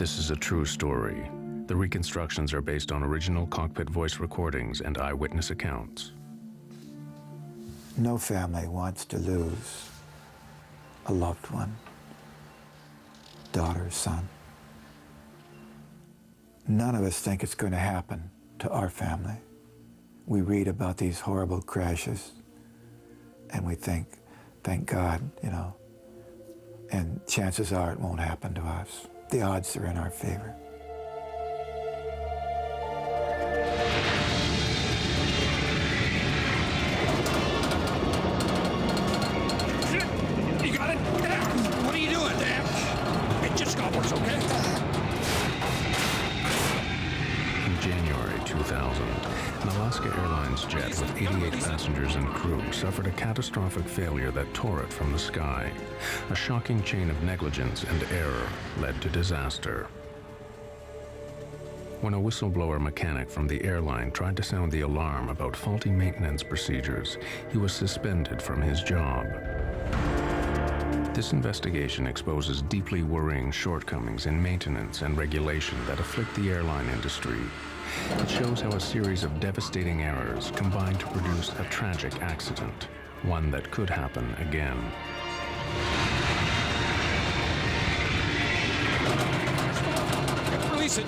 This is a true story. The reconstructions are based on original cockpit voice recordings and eyewitness accounts. No family wants to lose a loved one, daughter, son. None of us think it's going to happen to our family. We read about these horrible crashes and we think, thank God, you know, and chances are it won't happen to us. The odds are in our favor. You got it? What are you doing? It just got worse, okay? In January 2000, an Alaska Airlines jet with 88 passengers and crew suffered a catastrophic failure that tore it from the sky. A shocking chain of negligence and error led to disaster. When a whistleblower mechanic from the airline tried to sound the alarm about faulty maintenance procedures, he was suspended from his job. This investigation exposes deeply worrying shortcomings in maintenance and regulation that afflict the airline industry. It shows how a series of devastating errors combine to produce a tragic accident, one that could happen again. Release it.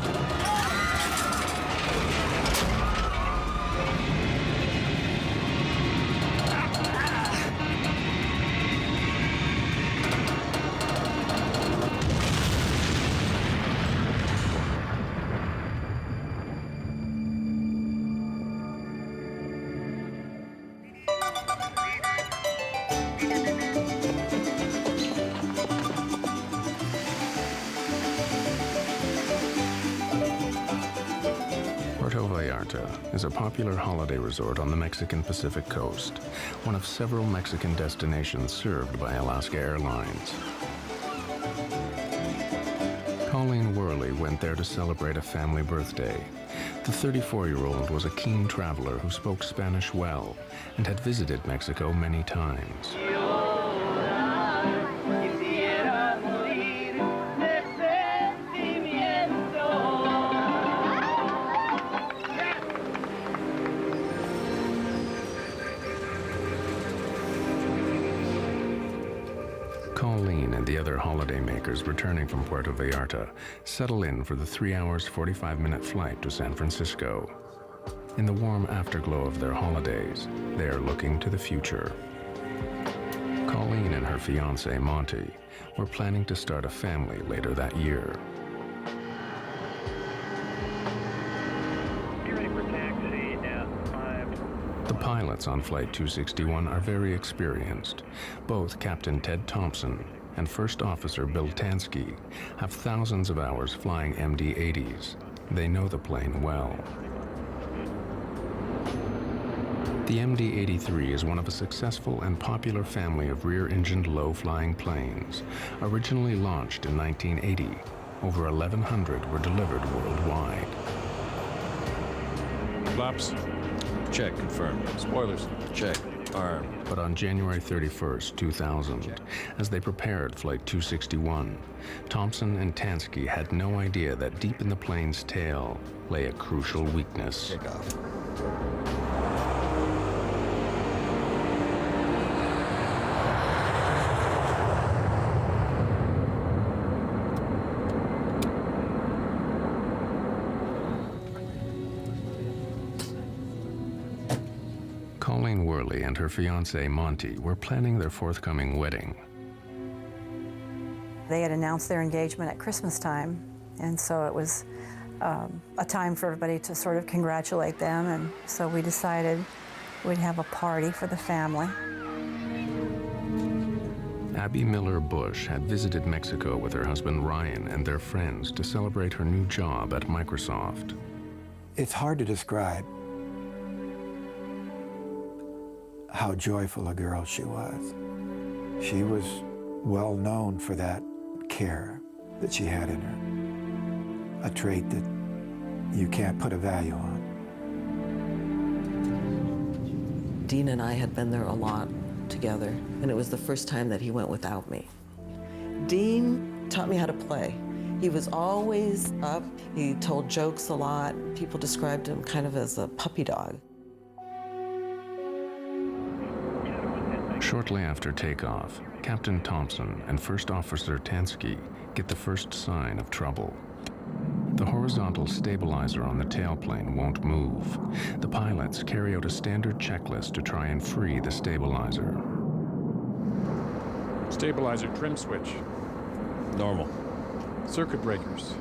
Puerto Vallarta is a popular holiday resort on the Mexican Pacific coast, one of several Mexican destinations served by Alaska Airlines. Colleen Worley went there to celebrate a family birthday. The 34-year-old was a keen traveler who spoke Spanish well and had visited Mexico many times. Colleen and the other holidaymakers returning from Puerto Vallarta settle in for the 3 hours, 45-minute flight to San Francisco. In the warm afterglow of their holidays, they are looking to the future. Colleen and her fiancé, Monty, were planning to start a family later that year. Be ready for taxi at 5. The pilots on Flight 261 are very experienced. Both Captain Ted Thompson and First Officer Bill Tansky have thousands of hours flying MD-80s. They know the plane well. The MD-83 is one of a successful and popular family of rear-engined low-flying planes. Originally launched in 1980, over 1,100 were delivered worldwide. Flaps. Check, confirmed. Spoilers. Check. Arm. But on January 31st, 2000, as they prepared Flight 261, Thompson and Tansky had no idea that deep in the plane's tail lay a crucial weakness. Take off. Colleen Worley and her fiancé Monty were planning their forthcoming wedding. They had announced their engagement at Christmas time, and so it was a time for everybody to sort of congratulate them, and so we decided we'd have a party for the family. Abby Miller Bush had visited Mexico with her husband Ryan and their friends to celebrate her new job at Microsoft. It's hard to describe how joyful a girl she was. She was well known for that care that she had in her, a trait that you can't put a value on. Dean and I had been there a lot together, and it was the first time that he went without me. Dean taught me how to play. He was always up. He told jokes a lot. People described him kind of as a puppy dog. Shortly after takeoff, Captain Thompson and First Officer Tansky get the first sign of trouble. The horizontal stabilizer on the tailplane won't move. The pilots carry out a standard checklist to try and free the stabilizer. Stabilizer trim switch. Normal. Circuit breakers.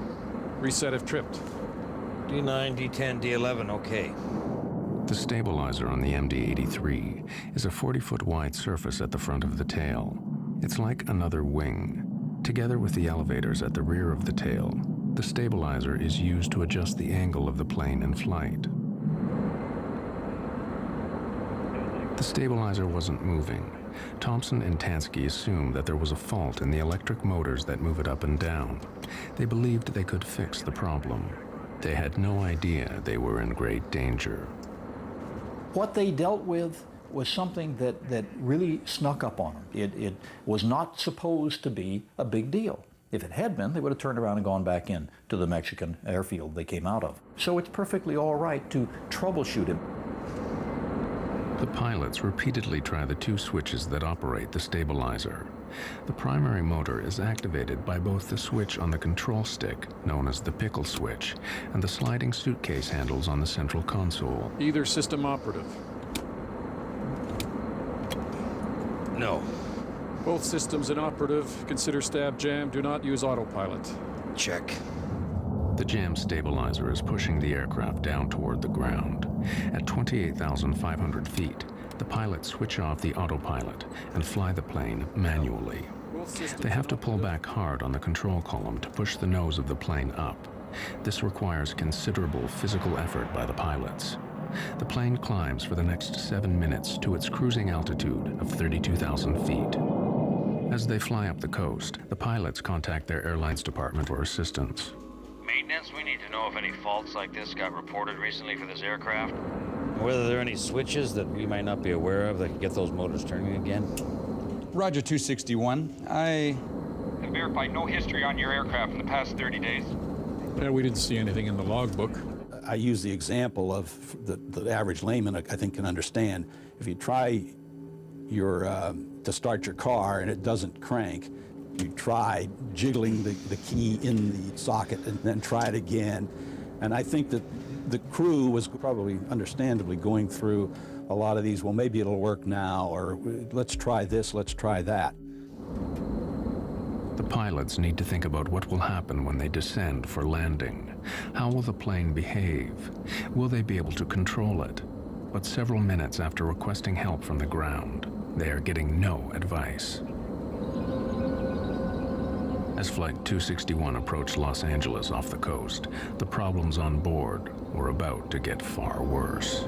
Reset if tripped. D9, D10, D11, okay. The stabilizer on the MD-83 is a 40-foot wide surface at the front of the tail. It's like another wing. Together with the elevators at the rear of the tail, the stabilizer is used to adjust the angle of the plane in flight. The stabilizer wasn't moving. Thompson and Tansky assumed that there was a fault in the electric motors that move it up and down. They believed they could fix the problem. They had no idea they were in great danger. What they dealt with was something that really snuck up on them. It was not supposed to be a big deal. If it had been, they would have turned around and gone back in to the Mexican airfield they came out of. So it's perfectly all right to troubleshoot it. The pilots repeatedly try the two switches that operate the stabilizer. The primary motor is activated by both the switch on the control stick, known as the pickle switch, and the sliding suitcase handles on the central console. Either system operative. No. Both systems inoperative. Consider stab jam. Do not use autopilot. Check. The jam stabilizer is pushing the aircraft down toward the ground. At 28,500 feet, the pilots switch off the autopilot and fly the plane manually. They have to pull back hard on the control column to push the nose of the plane up. This requires considerable physical effort by the pilots. The plane climbs for the next 7 minutes to its cruising altitude of 32,000 feet. As they fly up the coast, the pilots contact their airlines department for assistance. Maintenance, we need to know if any faults like this got reported recently for this aircraft. Whether there are any switches that we might not be aware of that can get those motors turning again. Roger 261. I Can verify no history on your aircraft in the past 30 days. Yeah, we didn't see anything in the logbook. I use the example of the average layman, I think, can understand. If you try to start your car and it doesn't crank, you try jiggling the key in the socket and then try it again. And I think that the crew was probably understandably going through a lot of these, well, maybe it'll work now, or let's try this, let's try that. The pilots need to think about what will happen when they descend for landing. How will the plane behave? Will they be able to control it? But several minutes after requesting help from the ground, they are getting no advice. As Flight 261 approached Los Angeles off the coast, the problems on board were about to get far worse.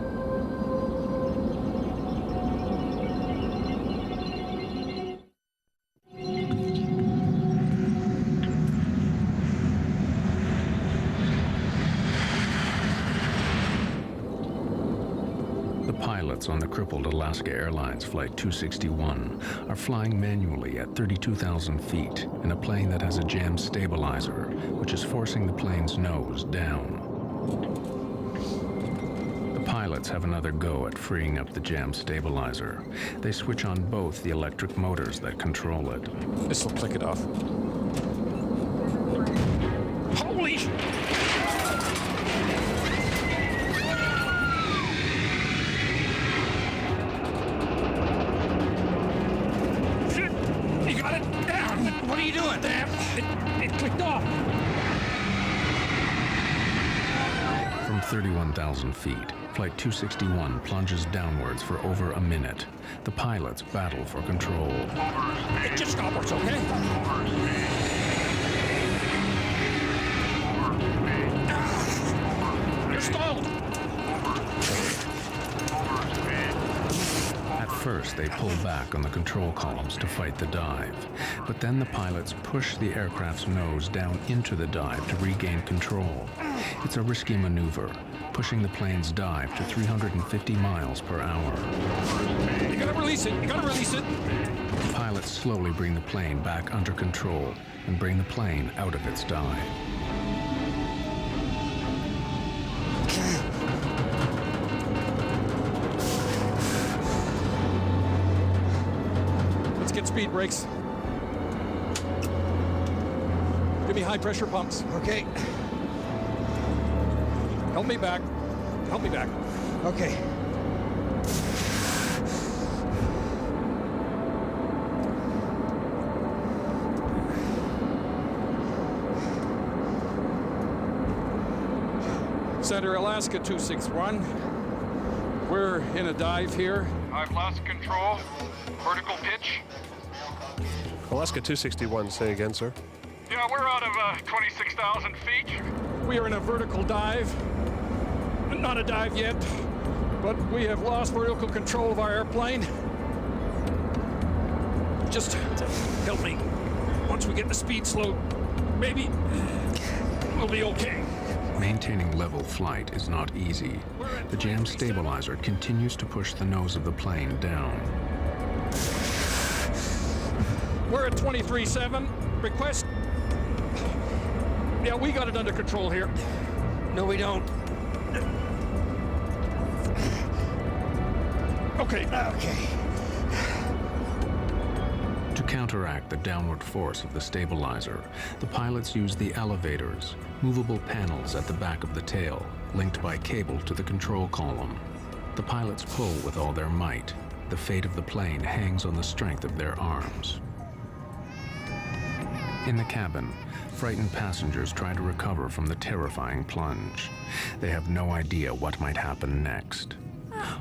Pilots on the crippled Alaska Airlines Flight 261 are flying manually at 32,000 feet in a plane that has a jam stabilizer, which is forcing the plane's nose down. The pilots have another go at freeing up the jam stabilizer. They switch on both the electric motors that control it. This will click it off. Holy What are you doing? It clicked off. From 31,000 feet, Flight 261 plunges downwards for over a minute. The pilots battle for control. It just stopped, okay? You're stalled. At first, they pull back on the control columns to fight the dive. But then the pilots push the aircraft's nose down into the dive to regain control. It's a risky maneuver, pushing the plane's dive to 350 miles per hour. You gotta release it! You gotta release it! The pilots slowly bring the plane back under control and bring the plane out of its dive. Let's get speed brakes. Give me high pressure pumps. Okay. Help me back. Help me back. Okay. Center Alaska 261. We're in a dive here. I've lost control. Vertical pitch. Alaska 261, say again, sir. Yeah, we're out of 26,000 feet. We are in a vertical dive. Not a dive yet, but we have lost vertical control of our airplane. Just help me. Once we get the speed slow, maybe we'll be okay. Maintaining level flight is not easy. The jam stabilizer continues to push the nose of the plane down. We're at 23.7. Request. Yeah, we got it under control here. No, we don't. Okay. Okay. To counteract the downward force of the stabilizer, the pilots use the elevators, movable panels at the back of the tail, linked by cable to the control column. The pilots pull with all their might. The fate of the plane hangs on the strength of their arms. In the cabin, frightened passengers try to recover from the terrifying plunge. They have no idea what might happen next.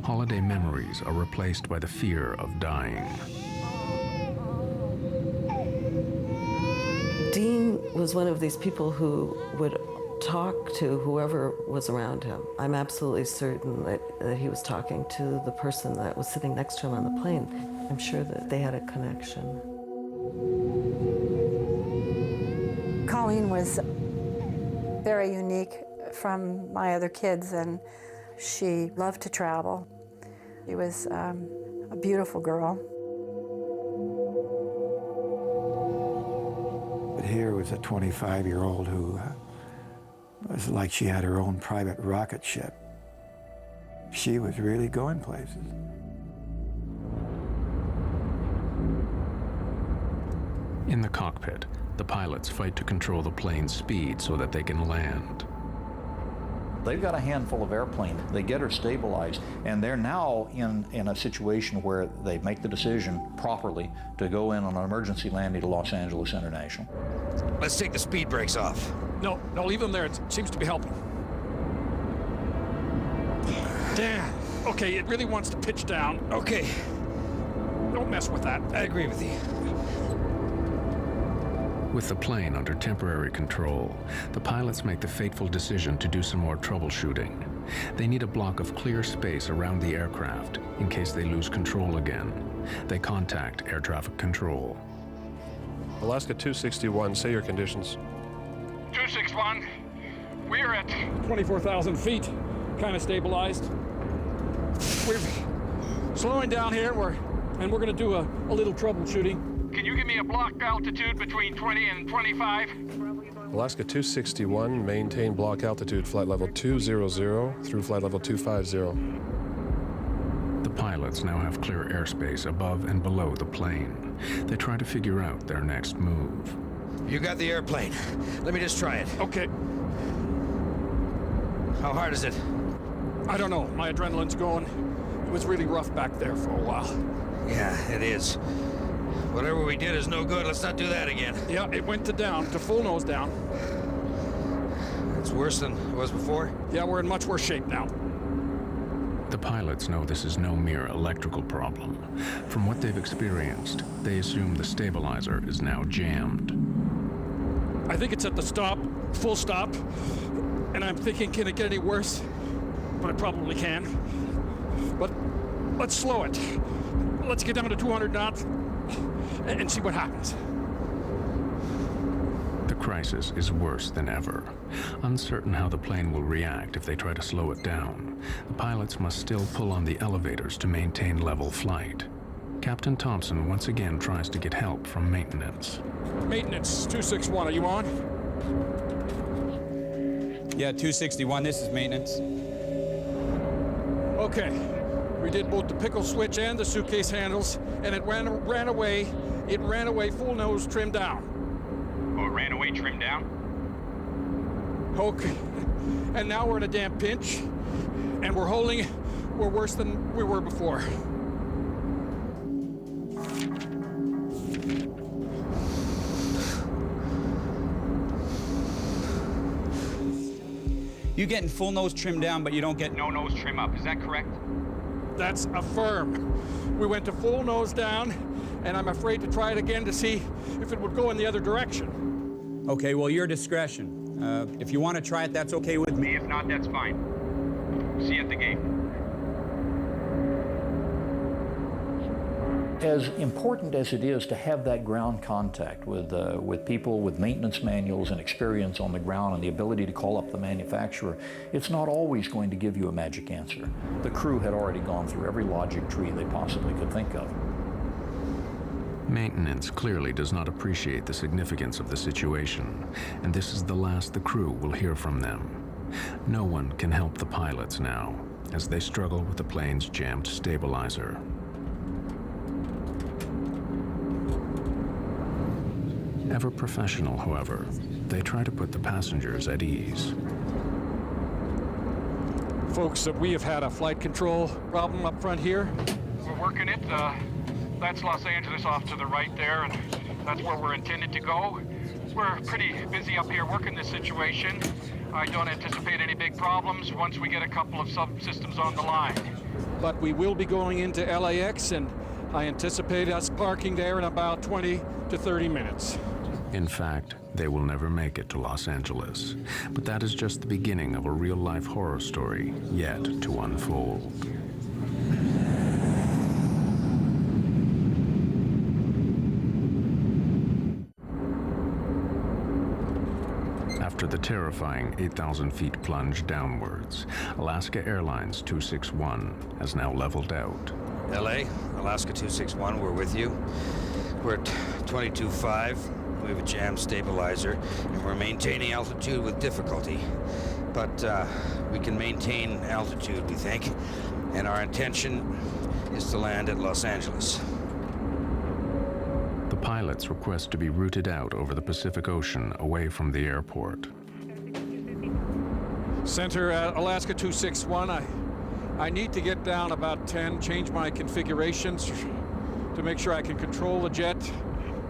Holiday memories are replaced by the fear of dying. Dean was one of these people who would talk to whoever was around him. I'm absolutely certain that he was talking to the person that was sitting next to him on the plane. I'm sure that they had a connection. Colleen was very unique from my other kids, and she loved to travel. She was a beautiful girl. But here was a 25-year-old who was like she had her own private rocket ship. She was really going places. In the cockpit, the pilots fight to control the plane's speed so that they can land. They've got a handful of airplane. They get her stabilized, and they're now in a situation where they make the decision properly to go in on an emergency landing to Los Angeles International. Let's take the speed brakes off. No, leave them there. It seems to be helping. Damn. Okay, it really wants to pitch down. Okay. Don't mess with that. I agree with you. With the plane under temporary control, the pilots make the fateful decision to do some more troubleshooting. They need a block of clear space around the aircraft in case they lose control again. They contact air traffic control. Alaska 261, say your conditions. 261. We're at 24,000 feet, kind of stabilized. We're slowing down here, and we're going to do a little troubleshooting. Can you give me a block altitude between 20 and 25? Alaska 261, maintain block altitude flight level 200 through flight level 250. The pilots now have clear airspace above and below the plane. They try to figure out their next move. You got the airplane. Let me just try it. Okay. How hard is it? I don't know. My adrenaline's going. It was really rough back there for a while. Yeah, it is. Whatever we did is no good. Let's not do that again. Yeah, it went to full nose down. It's worse than it was before? Yeah, we're in much worse shape now. The pilots know this is no mere electrical problem. From what they've experienced, they assume the stabilizer is now jammed. I think it's at the stop, full stop, and I'm thinking, can it get any worse? But it probably can. But let's slow it. let's get down to 200 knots and see what happens. The crisis is worse than ever. Uncertain how the plane will react if they try to slow it down, the pilots must still pull on the elevators to maintain level flight. Captain Thompson once again tries to get help from maintenance. Maintenance, 261, are you on? Yeah, 261, this is maintenance. Okay, we did both the pickle switch and the suitcase handles, and it ran away. It ran away full nose, trimmed down. Oh, it ran away trimmed down? Okay, and now we're in a damn pinch, and we're worse than we were before. You getting full nose trimmed down, but you don't get No nose trim up, is that correct? That's affirmed. We went to full nose down, and I'm afraid to try it again to see if it would go in the other direction. Okay, well, your discretion. If you want to try it, that's okay with me. If not, that's fine. See you at the gate. As important as it is to have that ground contact with people with maintenance manuals and experience on the ground and the ability to call up the manufacturer, it's not always going to give you a magic answer. The crew had already gone through every logic tree they possibly could think of. Maintenance clearly does not appreciate the significance of the situation, and this is the last the crew will hear from them. No one can help the pilots now, as they struggle with the plane's jammed stabilizer. Ever professional, however, they try to put the passengers at ease. Folks, we have had a flight control problem up front here. We're working it. That's Los Angeles off to the right there, and that's where we're intended to go. We're pretty busy up here working this situation. I don't anticipate any big problems once we get a couple of subsystems on the line. But we will be going into LAX, and I anticipate us parking there in about 20 to 30 minutes. In fact, they will never make it to Los Angeles. But that is just the beginning of a real-life horror story yet to unfold. After the terrifying 8,000 feet plunge downwards, Alaska Airlines 261 has now leveled out. LA, Alaska 261, we're with you. We're at 22.5. We have a jam stabilizer, and we're maintaining altitude with difficulty. But we can maintain altitude, we think, and our intention is to land at Los Angeles. The pilots request to be routed out over the Pacific Ocean away from the airport. Center at Alaska 261, I need to get down about 10, change my configurations to make sure I can control the jet,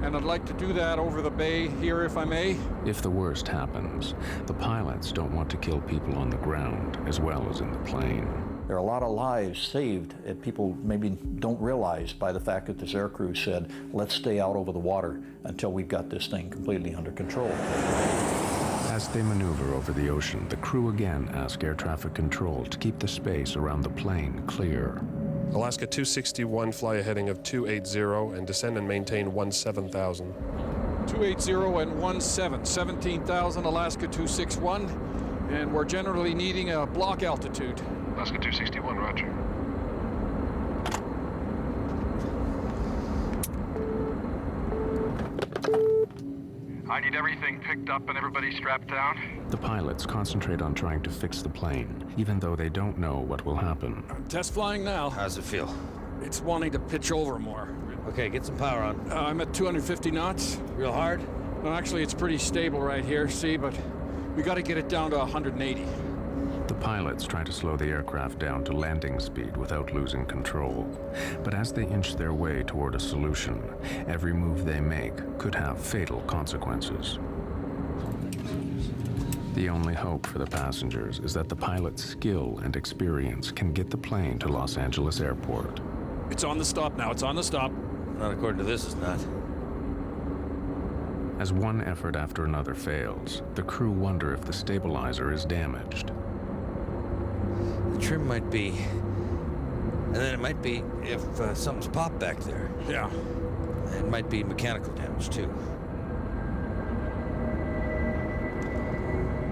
and I'd like to do that over the bay here if I may. If the worst happens, the pilots don't want to kill people on the ground as well as in the plane. There are a lot of lives saved that people maybe don't realize by the fact that this aircrew said, let's stay out over the water until we've got this thing completely under control. As they maneuver over the ocean, the crew again ask air traffic control to keep the space around the plane clear. Alaska 261, fly a heading of 280 and descend and maintain 17,000. 280 and 17,000 Alaska 261, and we're generally needing a block altitude. Alaska 261, roger. I need everything picked up and everybody strapped down. The pilots concentrate on trying to fix the plane, even though they don't know what will happen. Test flying now. How's it feel? It's wanting to pitch over more. Okay, get some power on. I'm at 250 knots. Real hard? No, actually, it's pretty stable right here, see, but we got to get it down to 180. The pilots try to slow the aircraft down to landing speed without losing control. But as they inch their way toward a solution, every move they make could have fatal consequences. The only hope for the passengers is that the pilot's skill and experience can get the plane to Los Angeles Airport. It's on the stop now, it's on the stop. Not according to this, it's not. As one effort after another fails, the crew wonder if the stabilizer is damaged. The trim might be And then it might be if something's popped back there. Yeah. It might be mechanical damage, too.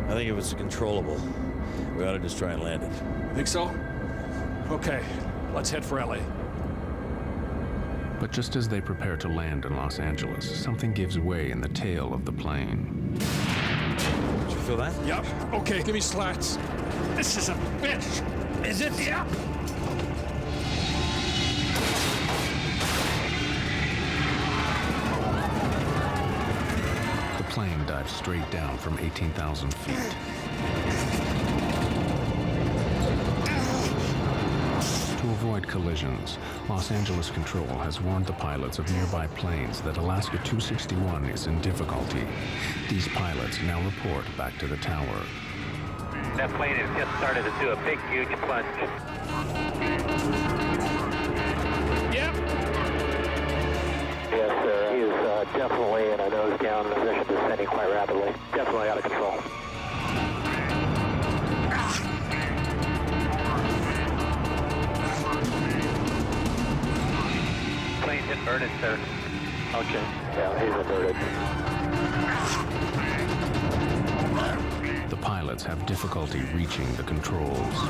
I think if it's controllable, we ought to just try and land it. Think so? Okay, let's head for LA. But just as they prepare to land in Los Angeles, something gives way in the tail of the plane. Did you feel that? Yep. Okay, give me slats. This is a bitch. Is it? Yep. The plane dives straight down from 18,000 feet. To avoid collisions, Los Angeles Control has warned the pilots of nearby planes that Alaska 261 is in difficulty. These pilots now report back to the tower. That plane has just started to do a big, huge plunge. Yep. Yes, sir. He is definitely in a nose-down position, descending quite rapidly. Definitely out of control. Plane's inverted, sir. Okay. Yeah, he's inverted. The pilots have difficulty reaching the controls.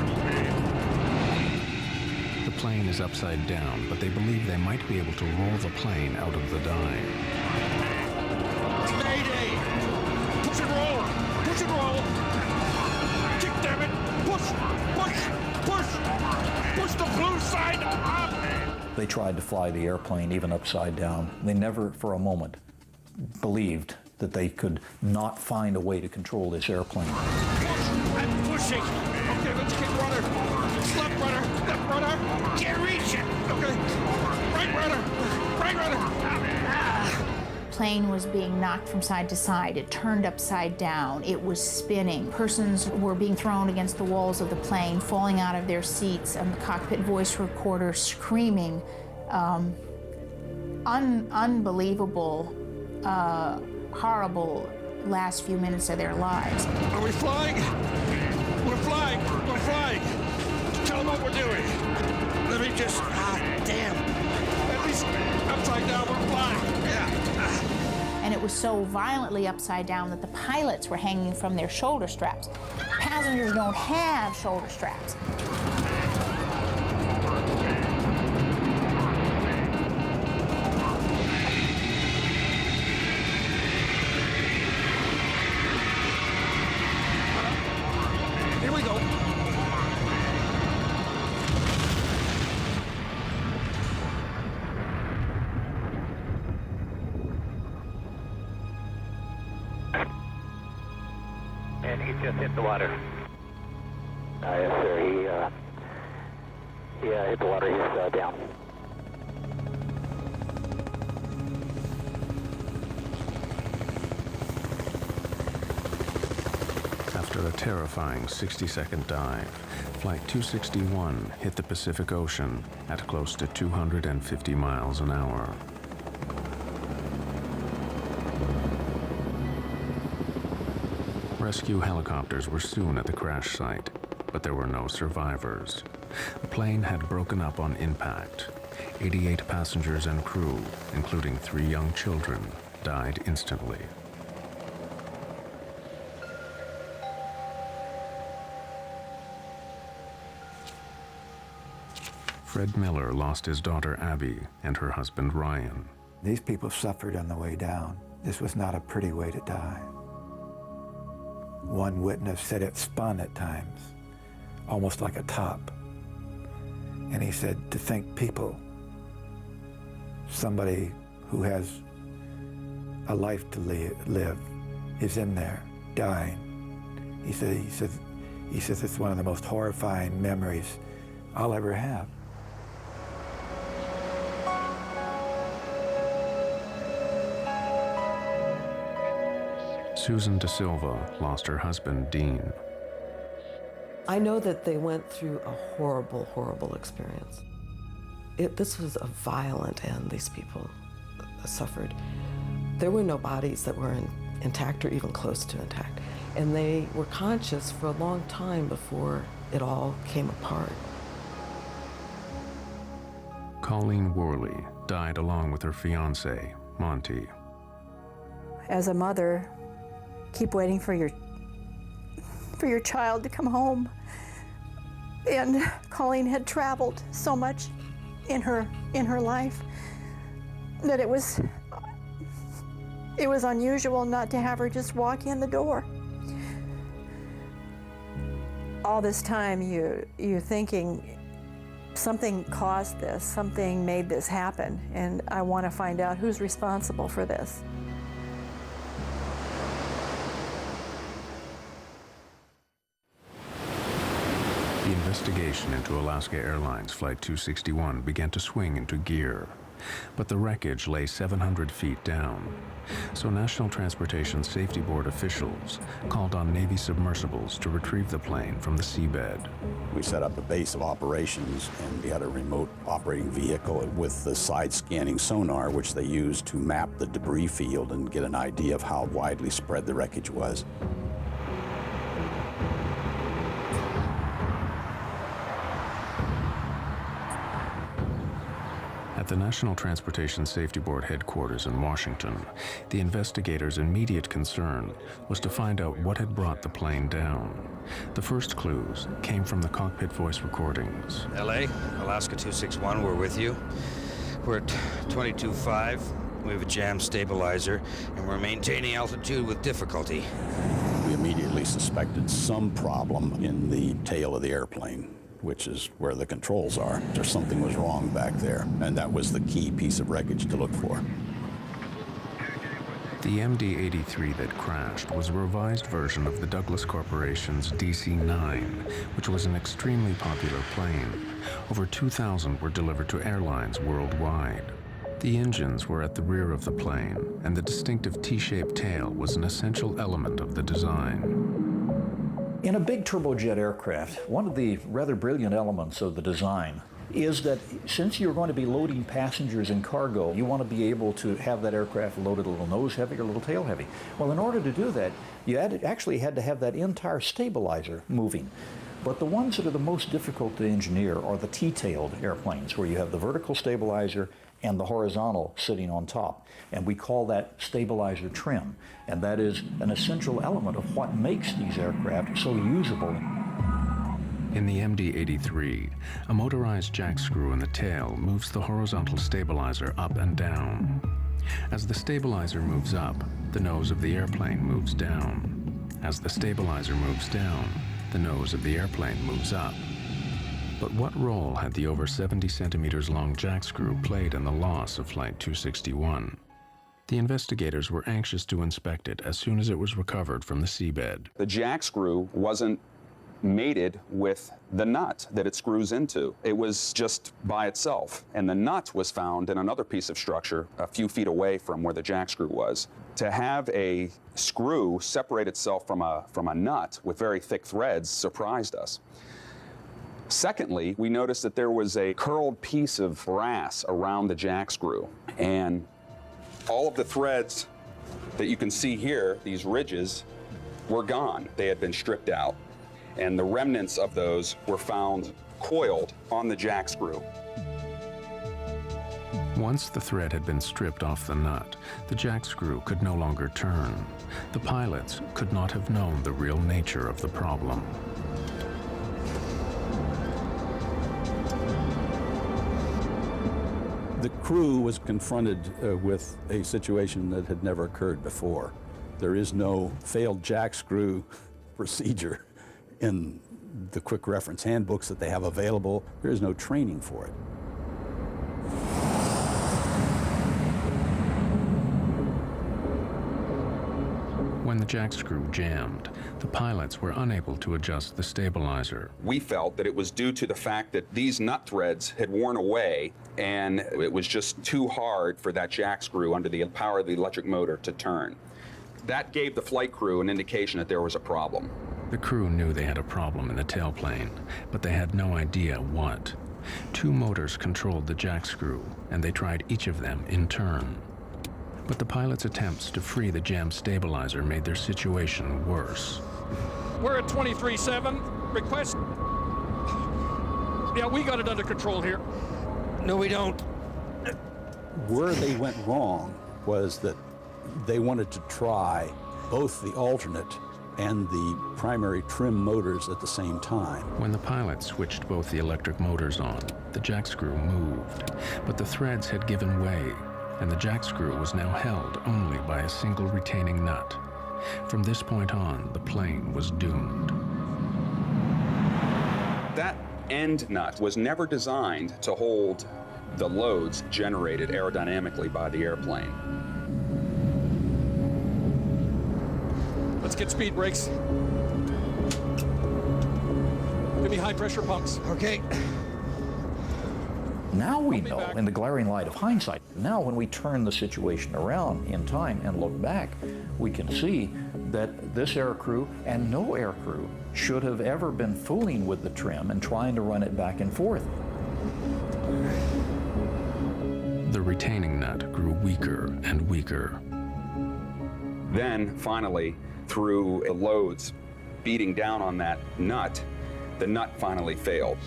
The plane is upside down, but they believe they might be able to roll the plane out of the dive. Mayday! Push and roll! Push and roll! Kick, damn it! Push! Push! Push! Push the blue side up! They tried to fly the airplane even upside down. They never for a moment believed that they could not find a way to control this airplane. I'm pushing! Okay, let's kick rudder! Left rudder! Left rudder! Can't reach it! Okay! Right rudder! Right rudder! Plane was being knocked from side to side. It turned upside down. It was spinning. Persons were being thrown against the walls of the plane, falling out of their seats, and the cockpit voice recorder screaming. Unbelievable, horrible last few minutes of their lives. Are we flying? We're flying! We're flying! Tell them what we're doing. Let me just... damn. At least upside down, we're flying. Yeah. And it was so violently upside down that the pilots were hanging from their shoulder straps. Passengers don't have shoulder straps. Here we go. And he just hit the water. Yes, sir. He hit the water. He's down. After a terrifying 60-second dive, Flight 261 hit the Pacific Ocean at close to 250 miles an hour. Rescue helicopters were soon at the crash site, but there were no survivors. The plane had broken up on impact. 88 passengers and crew, including 3 young children, died instantly. Fred Miller lost his daughter Abby and her husband Ryan. These people suffered on the way down. This was not a pretty way to die. One witness said it spun at times, almost like a top. And he said, to think people, somebody who has a life to live is in there, dying. He says it's one of the most horrifying memories I'll ever have. Susan De Silva lost her husband, Dean. I know that they went through a horrible, horrible experience. This was a violent end these people suffered. There were no bodies that were intact or even close to intact. And they were conscious for a long time before it all came apart. Colleen Worley died along with her fiancé, Monty. As a mother, keep waiting for your child to come home. And Colleen had traveled so much in her life that it was unusual not to have her just walk in the door. All this time you're thinking something caused this, something made this happen, and I want to find out who's responsible for this. The investigation into Alaska Airlines Flight 261 began to swing into gear, but the wreckage lay 700 feet down. So National Transportation Safety Board officials called on Navy submersibles to retrieve the plane from the seabed. We set up a base of operations, and we had a remote operating vehicle with the side scanning sonar, which they used to map the debris field and get an idea of how widely spread the wreckage was. At the National Transportation Safety Board headquarters in Washington, the investigators' immediate concern was to find out what had brought the plane down. The first clues came from the cockpit voice recordings. LA, Alaska 261, we're with you. We're at 22.5. We have a jam stabilizer, and we're maintaining altitude with difficulty. We immediately suspected some problem in the tail of the airplane, which is where the controls are. Or something was wrong back there, and that was the key piece of wreckage to look for. The MD-83 that crashed was a revised version of the Douglas Corporation's DC-9, which was an extremely popular plane. Over 2,000 were delivered to airlines worldwide. The engines were at the rear of the plane, and the distinctive T-shaped tail was an essential element of the design. In a big turbojet aircraft, one of the rather brilliant elements of the design is that since you're going to be loading passengers and cargo, you want to be able to have that aircraft loaded a little nose heavy or a little tail heavy. Well, in order to do that, you actually had to have that entire stabilizer moving. But the ones that are the most difficult to engineer are the T-tailed airplanes, where you have the vertical stabilizer and the horizontal sitting on top. And we call that stabilizer trim. And that is an essential element of what makes these aircraft so usable. In the MD-83, a motorized jack screw in the tail moves the horizontal stabilizer up and down. As the stabilizer moves up, the nose of the airplane moves down. As the stabilizer moves down, the nose of the airplane moves up. But what role had the over 70 centimeters long jack screw played in the loss of Flight 261? The investigators were anxious to inspect it as soon as it was recovered from the seabed. The jack screw wasn't mated with the nut that it screws into. It was just by itself. And the nut was found in another piece of structure a few feet away from where the jack screw was. To have a screw separate itself from a nut with very thick threads surprised us. Secondly, we noticed that there was a curled piece of brass around the jack screw, and all of the threads that you can see here, these ridges, were gone. They had been stripped out, and the remnants of those were found coiled on the jack screw. Once the thread had been stripped off the nut, the jack screw could no longer turn. The pilots could not have known the real nature of the problem. The crew was confronted with a situation that had never occurred before. There is no failed jack screw procedure in the quick reference handbooks that they have available. There is no training for it. When the jack screw jammed, the pilots were unable to adjust the stabilizer. We felt that it was due to the fact that these nut threads had worn away, and it was just too hard for that jack screw under the power of the electric motor to turn. That gave the flight crew an indication that there was a problem. The crew knew they had a problem in the tailplane, but they had no idea what. Two motors controlled the jack screw, and they tried each of them in turn. But the pilots' attempts to free the jammed stabilizer made their situation worse. We're at 23.7. Request. Yeah, we got it under control here. No, we don't. Where they went wrong was that they wanted to try both the alternate and the primary trim motors at the same time. When the pilot switched both the electric motors on, the jack screw moved, but the threads had given way, and the jack screw was now held only by a single retaining nut. From this point on, the plane was doomed. That end nut was never designed to hold the loads generated aerodynamically by the airplane. Let's get speed brakes. Give me high pressure pumps. Okay. Now we know, in the glaring light of hindsight, now when we turn the situation around in time and look back, we can see that this aircrew and no aircrew should have ever been fooling with the trim and trying to run it back and forth. The retaining nut grew weaker and weaker. Then, finally, through the loads beating down on that nut, the nut finally failed.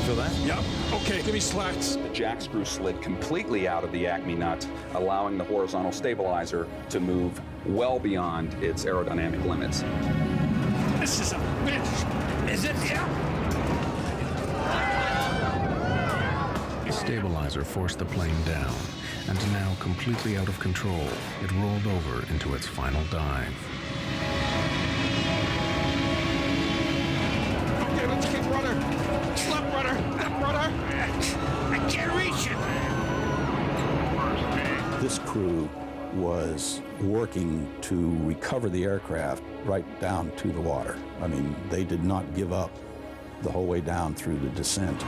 Feel that? Yep. Okay, give me slats. The jack screw slid completely out of the Acme nut, allowing the horizontal stabilizer to move well beyond its aerodynamic limits. This is a bitch. Is it? Yeah. The stabilizer forced the plane down, and now completely out of control, it rolled over into its final dive. Okay, let's keep rudder. Slap rudder. Up rudder. I can't reach it. This crew was working to recover the aircraft right down to the water. I mean, they did not give up the whole way down through the descent.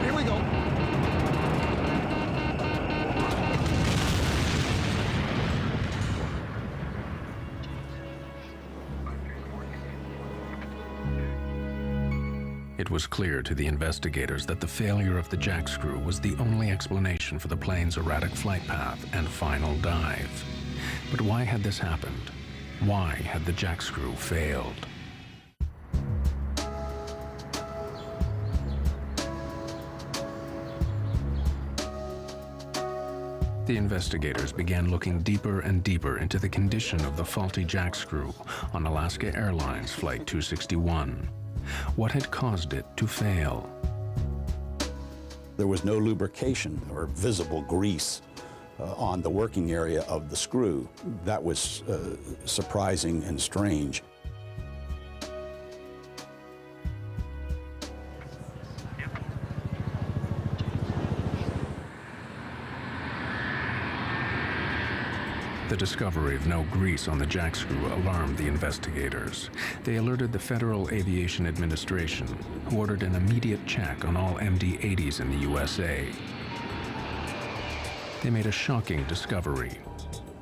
Here we go. It was clear to the investigators that the failure of the jack screw was the only explanation for the plane's erratic flight path and final dive. But why had this happened? Why had the jack screw failed? The investigators began looking deeper and deeper into the condition of the faulty jack screw on Alaska Airlines Flight 261. What had caused it to fail? There was no lubrication or visible grease on the working area of the screw. That was surprising and strange. The discovery of no grease on the jack screw alarmed the investigators. They alerted the Federal Aviation Administration, who ordered an immediate check on all MD-80s in the USA. They made a shocking discovery.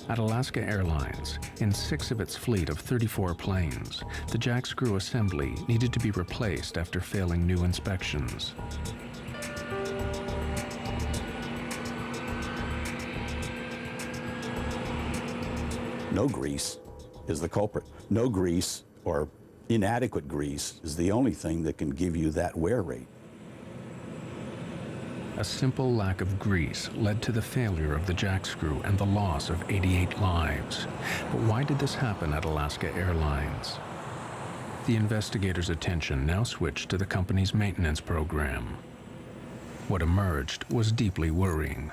At Alaska Airlines, in 6 of its fleet of 34 planes, the jack screw assembly needed to be replaced after failing new inspections. No grease is the culprit. No grease or inadequate grease is the only thing that can give you that wear rate. A simple lack of grease led to the failure of the jack screw and the loss of 88 lives. But why did this happen at Alaska Airlines? The investigators' attention now switched to the company's maintenance program. What emerged was deeply worrying.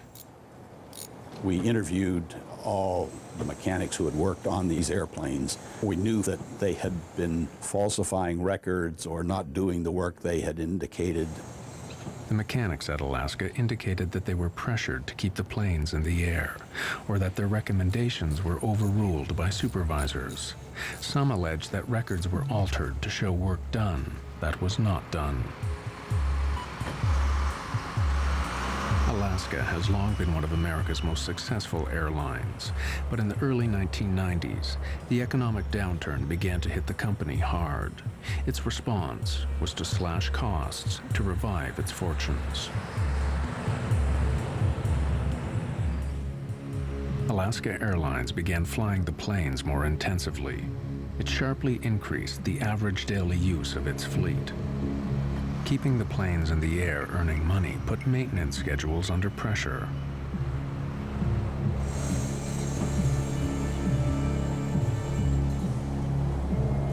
We interviewed all the mechanics who had worked on these airplanes. We knew that they had been falsifying records or not doing the work they had indicated. The mechanics at Alaska indicated that they were pressured to keep the planes in the air, or that their recommendations were overruled by supervisors. Some alleged that records were altered to show work done that was not done. Alaska has long been one of America's most successful airlines, but in the early 1990s, the economic downturn began to hit the company hard. Its response was to slash costs to revive its fortunes. Alaska Airlines began flying the planes more intensively. It sharply increased the average daily use of its fleet. Keeping the planes in the air earning money put maintenance schedules under pressure.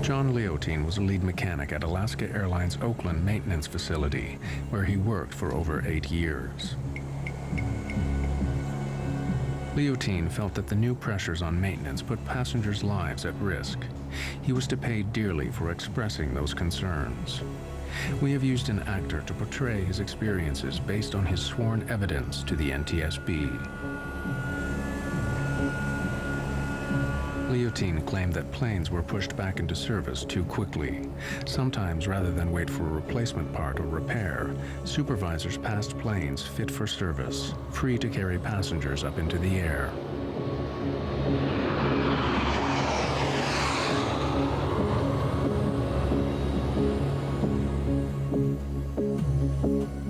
John Leotine was a lead mechanic at Alaska Airlines Oakland maintenance facility, where he worked for over 8 years. Leotine felt that the new pressures on maintenance put passengers' lives at risk. He was to pay dearly for expressing those concerns. We have used an actor to portray his experiences based on his sworn evidence to the NTSB. Leotine claimed that planes were pushed back into service too quickly. Sometimes, rather than wait for a replacement part or repair, supervisors passed planes fit for service, free to carry passengers up into the air.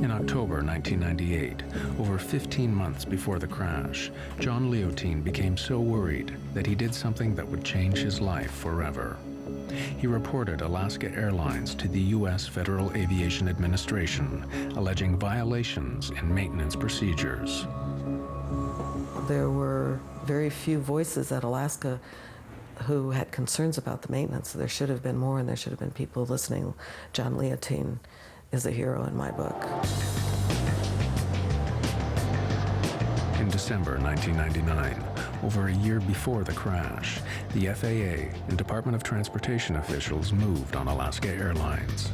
In October 1998, over 15 months before the crash, John Leotine became so worried that he did something that would change his life forever. He reported Alaska Airlines to the U.S. Federal Aviation Administration, alleging violations in maintenance procedures. There were very few voices at Alaska who had concerns about the maintenance. There should have been more, and there should have been people listening. John Leotine is a hero in my book. In December 1999, over a year before the crash, the FAA and Department of Transportation officials moved on Alaska Airlines.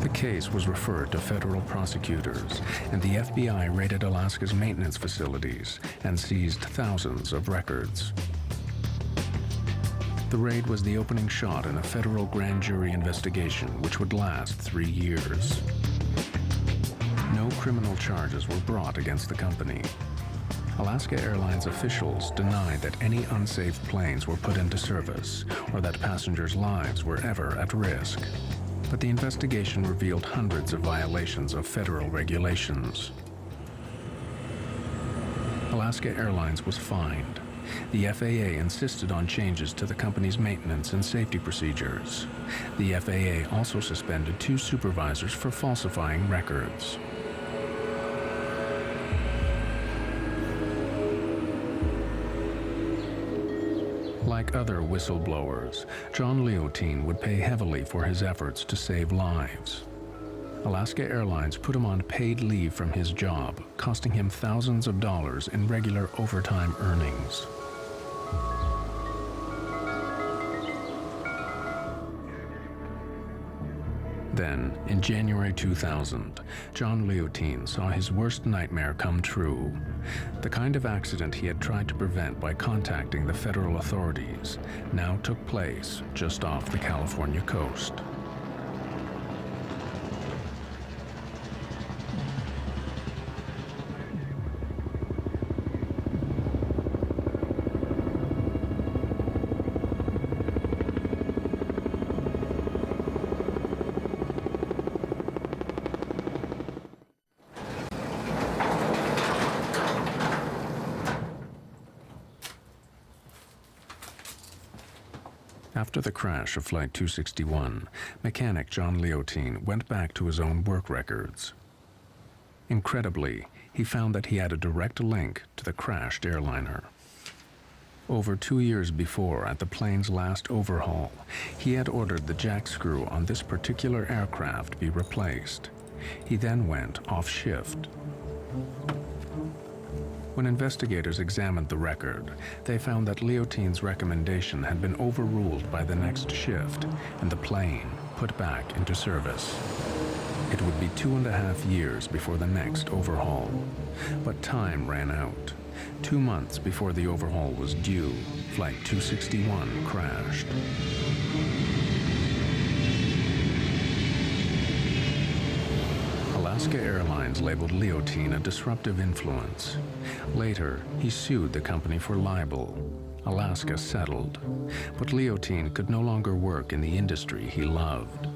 The case was referred to federal prosecutors, and the FBI raided Alaska's maintenance facilities and seized thousands of records. The raid was the opening shot in a federal grand jury investigation which would last 3 years. No criminal charges were brought against the company. Alaska Airlines officials denied that any unsafe planes were put into service or that passengers' lives were ever at risk. But the investigation revealed hundreds of violations of federal regulations. Alaska Airlines was fined. The FAA insisted on changes to the company's maintenance and safety procedures. The FAA also suspended 2 supervisors for falsifying records. Like other whistleblowers, John Leotine would pay heavily for his efforts to save lives. Alaska Airlines put him on paid leave from his job, costing him thousands of dollars in regular overtime earnings. Then, in January 2000, John Leotine saw his worst nightmare come true. The kind of accident he had tried to prevent by contacting the federal authorities now took place just off the California coast. After the crash of Flight 261, mechanic John Leotine went back to his own work records. Incredibly, he found that he had a direct link to the crashed airliner. Over 2 years before, at the plane's last overhaul, he had ordered the jack screw on this particular aircraft be replaced. He then went off shift. When investigators examined the record, they found that Leotine's recommendation had been overruled by the next shift and the plane put back into service. It would be 2.5 years before the next overhaul, but time ran out. 2 months before the overhaul was due, Flight 261 crashed. Alaska Airlines labeled Leotine a disruptive influence. Later, he sued the company for libel. Alaska settled, but Leotine could no longer work in the industry he loved.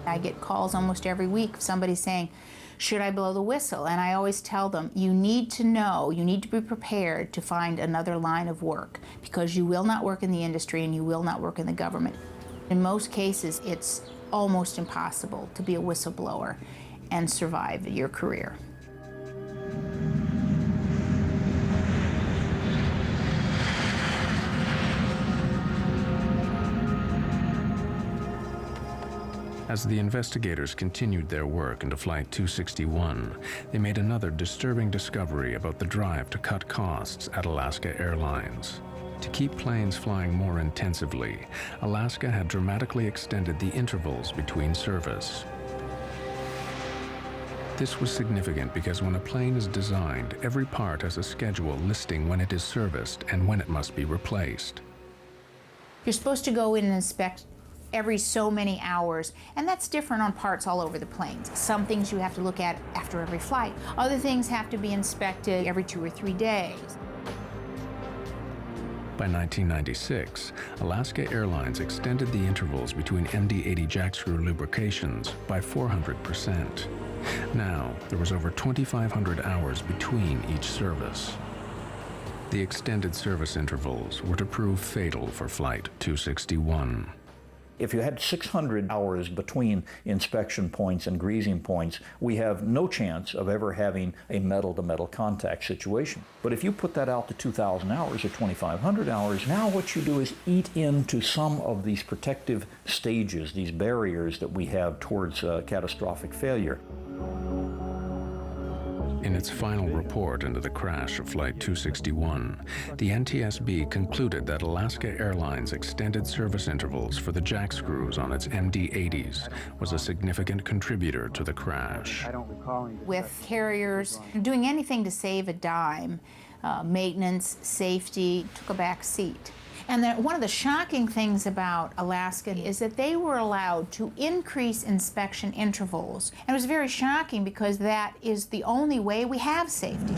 I get calls almost every week of somebody saying, should I blow the whistle? And I always tell them, you need to know, you need to be prepared to find another line of work, because you will not work in the industry and you will not work in the government. In most cases, it's almost impossible to be a whistleblower and survive your career. As the investigators continued their work into Flight 261, they made another disturbing discovery about the drive to cut costs at Alaska Airlines. To keep planes flying more intensively, Alaska had dramatically extended the intervals between service. This was significant because when a plane is designed, every part has a schedule listing when it is serviced and when it must be replaced. You're supposed to go in and inspect every so many hours, and that's different on parts all over the planes. Some things you have to look at after every flight. Other things have to be inspected every 2 or 3 days. By 1996, Alaska Airlines extended the intervals between MD-80 jackscrew lubrications by 400%. Now, there was over 2,500 hours between each service. The extended service intervals were to prove fatal for Flight 261. If you had 600 hours between inspection points and greasing points, we have no chance of ever having a metal-to-metal contact situation. But if you put that out to 2,000 hours or 2,500 hours, now what you do is eat into some of these protective stages, these barriers that we have towards catastrophic failure. In its final report into the crash of Flight 261, the NTSB concluded that Alaska Airlines' extended service intervals for the jack screws on its MD-80s was a significant contributor to the crash. With carriers doing anything to save a dime, maintenance, safety, took a back seat. And one of the shocking things about Alaska is that they were allowed to increase inspection intervals. And it was very shocking because that is the only way we have safety.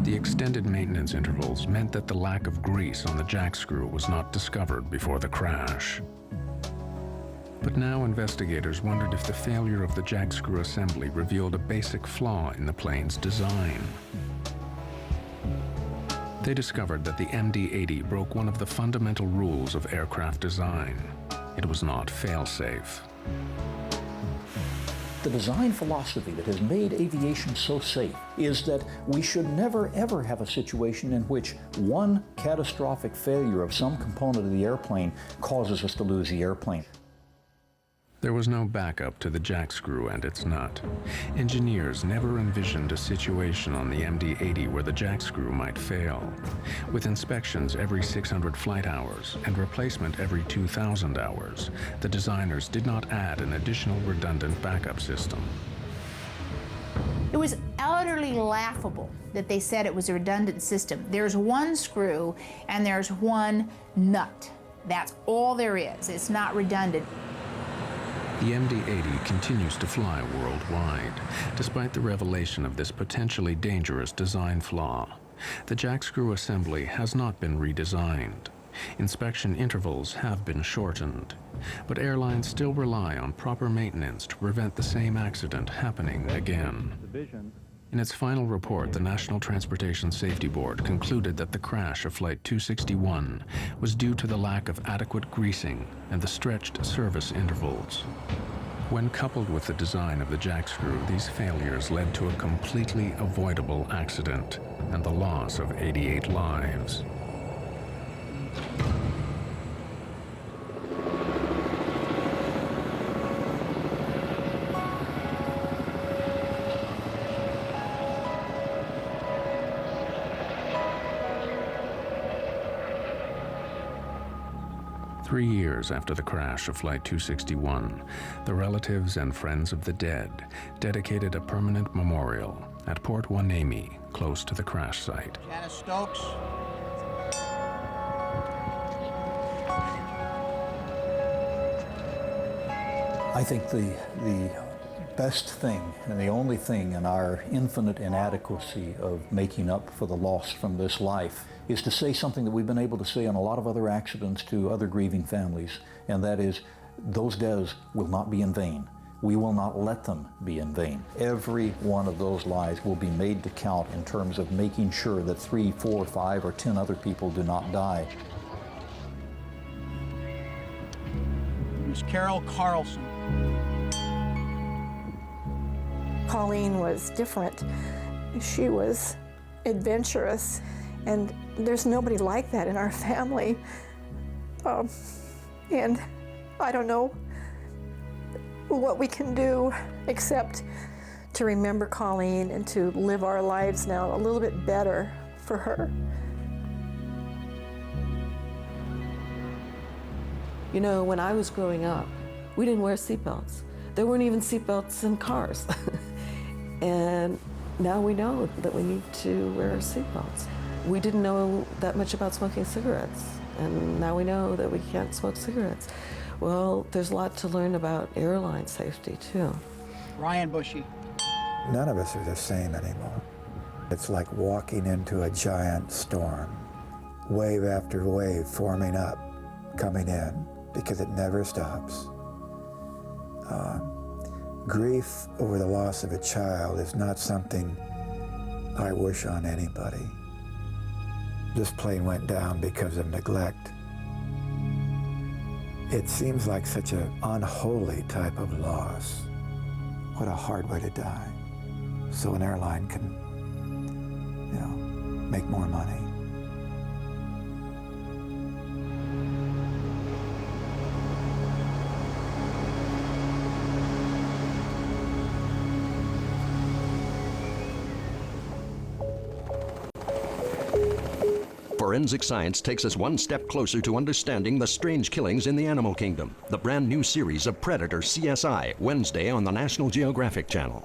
The extended maintenance intervals meant that the lack of grease on the jack screw was not discovered before the crash. But now investigators wondered if the failure of the jack screw assembly revealed a basic flaw in the plane's design. They discovered that the MD-80 broke one of the fundamental rules of aircraft design. It was not fail-safe. The design philosophy that has made aviation so safe is that we should never ever have a situation in which one catastrophic failure of some component of the airplane causes us to lose the airplane. There was no backup to the jack screw and its nut. Engineers never envisioned a situation on the MD-80 where the jack screw might fail. With inspections every 600 flight hours and replacement every 2,000 hours, the designers did not add an additional redundant backup system. It was utterly laughable that they said it was a redundant system. There's one screw and there's one nut. That's all there is. It's not redundant. The MD-80 continues to fly worldwide, despite the revelation of this potentially dangerous design flaw. The jack screw assembly has not been redesigned. Inspection intervals have been shortened, but airlines still rely on proper maintenance to prevent the same accident happening again. In its final report, the National Transportation Safety Board concluded that the crash of Flight 261 was due to the lack of adequate greasing and the stretched service intervals. When coupled with the design of the jack screw, these failures led to a completely avoidable accident and the loss of 88 lives. Three years after the crash of Flight 261, the relatives and friends of the dead dedicated a permanent memorial at Port Hueneme, close to the crash site. Janice Stokes. I think the best thing and the only thing in our infinite inadequacy of making up for the loss from this life is to say something that we've been able to say on a lot of other accidents to other grieving families, and that is, those deaths will not be in vain. We will not let them be in vain. Every one of those lives will be made to count in terms of making sure that 3, 4, 5, or 10 other people do not die. Miss Carol Carlson. Colleen was different. She was adventurous, and there's nobody like that in our family. And I don't know what we can do except to remember Colleen and to live our lives now a little bit better for her. You know, when I was growing up, we didn't wear seatbelts. There weren't even seatbelts in cars. And now we know that we need to wear seatbelts. We didn't know that much about smoking cigarettes, and now we know that we can't smoke cigarettes. Well, there's a lot to learn about airline safety, too. Ryan Bushy. None of us are the same anymore. It's like walking into a giant storm. Wave after wave forming up, coming in, because it never stops. Grief over the loss of a child is not something I wish on anybody. This plane went down because of neglect. It seems like such an unholy type of loss. What a hard way to die. So an airline can, you know, make more money. Forensic science takes us one step closer to understanding the strange killings in the animal kingdom. The brand new series of Predator CSI, Wednesday on the National Geographic Channel.